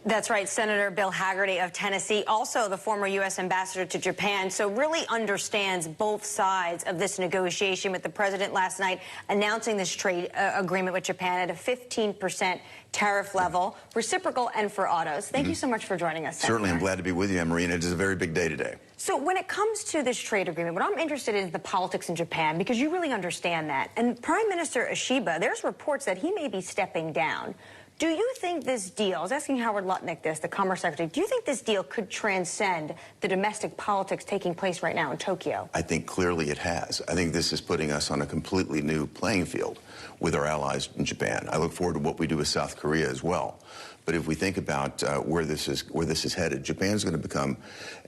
That's right. Senator Bill Hagerty of Tennessee, also the former U.S. ambassador to Japan, so really understands both sides of this negotiation, with the president last night announcing this trade agreement with Japan at a 15% tariff level, reciprocal and for autos. Thank you so much for joining us, Senator. Certainly. I'm glad to be with you, Anne-Marie, and it is a very big day today. So when it comes to this trade agreement, what I'm interested in is the politics in Japan, because you really understand that. And Prime Minister Ishiba, there's reports that he may be stepping down. Do you think this deal, I was asking Howard Lutnick this, the Commerce Secretary, do you think this deal could transcend the domestic politics taking place right now in Tokyo? I think clearly it has. I think this is putting us on a completely new playing field with our allies in Japan. I look forward to what we do with South Korea as well. But if we think about where this is headed, Japan's going to become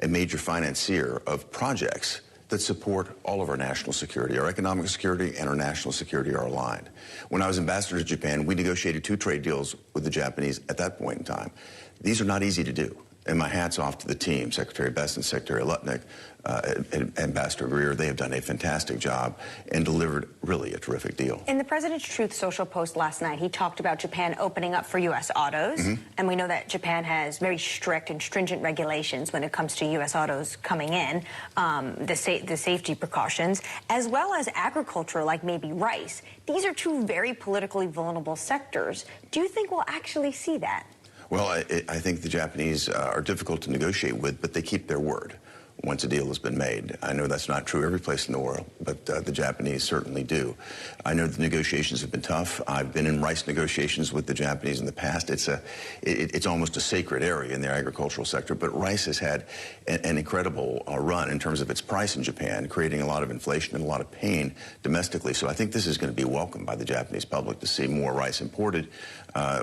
a major financier of projects that support all of our national security. Our economic security and our national security are aligned. When I was ambassador to Japan, we negotiated 2 trade deals with the Japanese at that point in time. These are not easy to do. And my hat's off to the team, Secretary Best and Secretary Lutnick, and Ambassador Greer. They have done a fantastic job and delivered really a terrific deal. In the President's Truth Social post last night, he talked about Japan opening up for U.S. autos. And we know that Japan has very strict and stringent regulations when it comes to U.S. autos coming in, the safety precautions, as well as agriculture, like maybe rice. These are 2 very politically vulnerable sectors. Do you think we'll actually see that? Well, I think the Japanese are difficult to negotiate with, but they keep their word once a deal has been made. I know that's not true every place in the world, but the Japanese certainly do. I know the negotiations have been tough. I've been in rice negotiations with the Japanese in the past. It's almost a sacred area in the agricultural sector, but rice has had an incredible run in terms of its price in Japan, creating a lot of inflation and a lot of pain domestically. So I think this is going to be welcomed by the Japanese public to see more rice imported.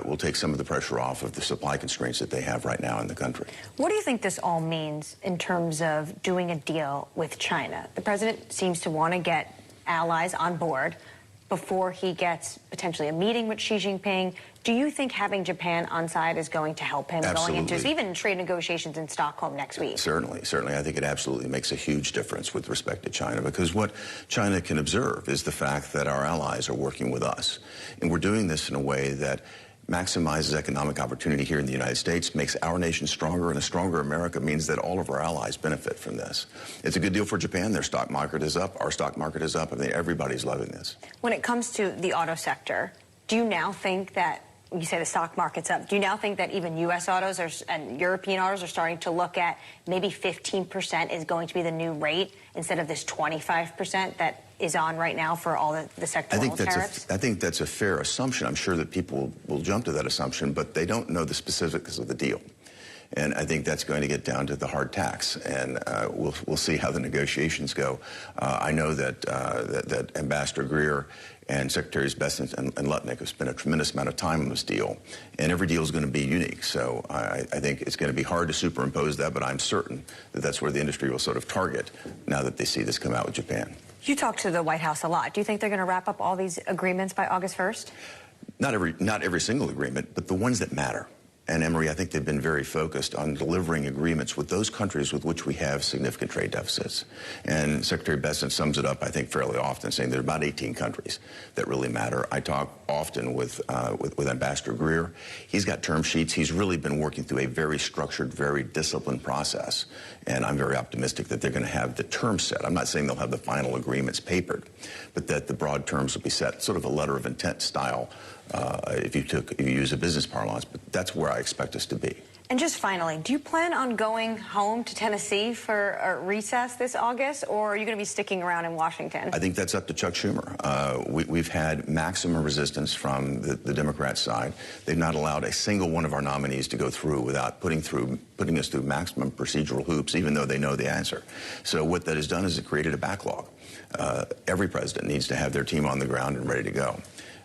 Will take some of the pressure off of the supply constraints that they have right now in the country. What do you think this all means in terms of doing a deal with China? The president seems to want to get allies on board before he gets potentially a meeting with Xi Jinping. Do you think having Japan on side is going to help him Absolutely. going into even trade negotiations in Stockholm next week? Certainly. I think it absolutely makes a huge difference with respect to China, because what China can observe is the fact that our allies are working with us. And we're doing this in a way that maximizes economic opportunity here in the United States, makes our nation stronger, and a stronger America means that all of our allies benefit from this. It's a good deal for Japan. Their stock market is up. Our stock market is up. I mean, everybody's loving this. When it comes to the auto sector, do you now think that, you say the stock market's up, do you now think that even U.S. autos and European autos are starting to look at maybe 15% is going to be the new rate instead of this 25% that is on right now for all the sectoral tariffs? I think that's a fair assumption. I'm sure that people will jump to that assumption, but they don't know the specifics of the deal. And I think that's going to get down to the hard tax, and we'll see how the negotiations go. I know that Ambassador Greer and Secretaries Best and Lutnick have spent a tremendous amount of time on this deal, and every deal is going to be unique. So I think it's going to be hard to superimpose that, but I'm certain that that's where the industry will sort of target now that they see this come out with Japan. You talk to the White House a lot. Do you think they're going to wrap up all these agreements by August 1st? Not every single agreement, but the ones that matter. And, Anne-Marie, I think they've been very focused on delivering agreements with those countries with which we have significant trade deficits. And Secretary Bessent sums it up, I think, fairly often, saying there are about 18 countries that really matter. I talk often with Ambassador Greer. He's got term sheets. He's really been working through a very structured, very disciplined process. And I'm very optimistic that they're going to have the terms set. I'm not saying they'll have the final agreements papered, but that the broad terms will be set, sort of a letter of intent style, if you use a business parlance, but that's where I expect us to be. And just finally, do you plan on going home to Tennessee for a recess this August, or are you going to be sticking around in Washington? I think that's up to Chuck Schumer. We've had maximum resistance from the Democrat side. They've not allowed a single one of our nominees to go through without putting us through maximum procedural hoops, even though they know the answer. So what that has done is it created a backlog. Every president needs to have their team on the ground and ready to go.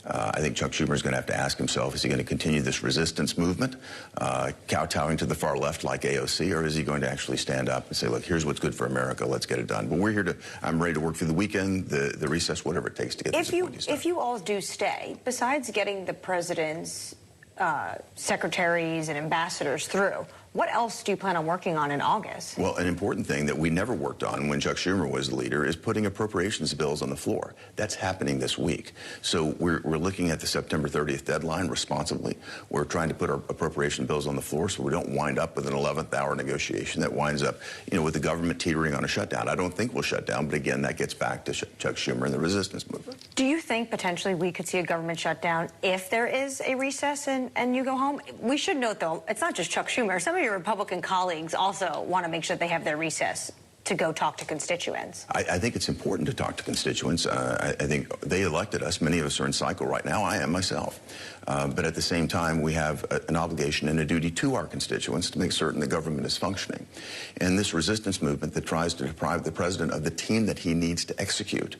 I think Chuck Schumer is going to have to ask himself, is he going to continue this resistance movement, kowtowing to the far left like AOC, or is he going to actually stand up and say, look, here's what's good for America, let's get it done. But we're here I'm ready to work through the weekend, the recess, whatever it takes to get this appointees done. If you all do stay, besides getting the president's secretaries and ambassadors through, What else do you plan on working on in August? Well, an important thing that we never worked on when Chuck Schumer was the leader is putting appropriations bills on the floor. That's happening this week. So we're looking at the September 30th deadline responsibly. We're trying to put our appropriation bills on the floor so we don't wind up with an 11th hour negotiation that winds up, with the government teetering on a shutdown. I don't think we'll shut down, but again, that gets back to Chuck Schumer and the resistance movement. Do you think potentially we could see a government shutdown if there is a recess and you go home? We should note, though, it's not just Chuck Schumer. Some of your Republican colleagues also want to make sure they have their recess to go talk to constituents. I think it's important to talk to constituents. I think they elected us. Many of us are in cycle right now. I am myself. But at the same time, we have an obligation and a duty to our constituents to make certain the government is functioning. And this resistance movement that tries to deprive the president of the team that he needs to execute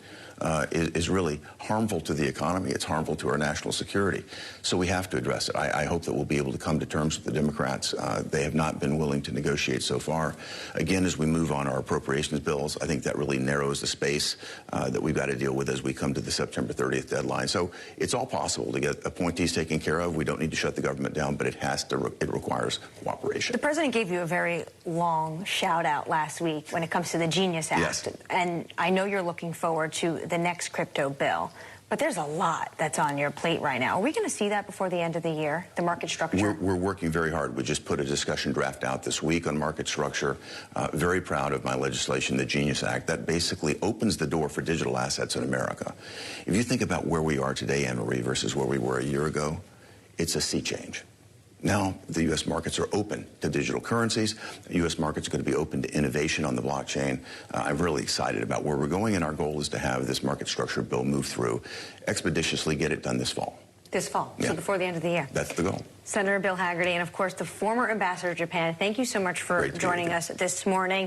is really harmful to the economy. It's harmful to our national security. So we have to address it. I hope that we'll be able to come to terms with the Democrats. They have not been willing to negotiate so far. Again, as we move on our appropriations bills, I think that really narrows the space that we've got to deal with as we come to the September 30th deadline. So it's all possible to get appointees taken care of. We don't need to shut the government down, but it requires cooperation. The president gave you a very long shout out last week when it comes to the Genius Act. Yes. And I know you're looking forward to the next crypto bill. But there's a lot that's on your plate right now. Are we going to see that before the end of the year, the market structure? We're working very hard. We just put a discussion draft out this week on market structure. Very proud of my legislation, the Genius Act, that basically opens the door for digital assets in America. If you think about where we are today, Anne-Marie, versus where we were a year ago, it's a sea change. Now, the U.S. markets are open to digital currencies. The U.S. markets are going to be open to innovation on the blockchain. I'm really excited about where we're going, and our goal is to have this market structure bill move through expeditiously, get it done this fall. This fall, yeah. So before the end of the year. That's the goal. Senator Bill Hagerty, and of course, the former ambassador to Japan, thank you so much for joining us this morning.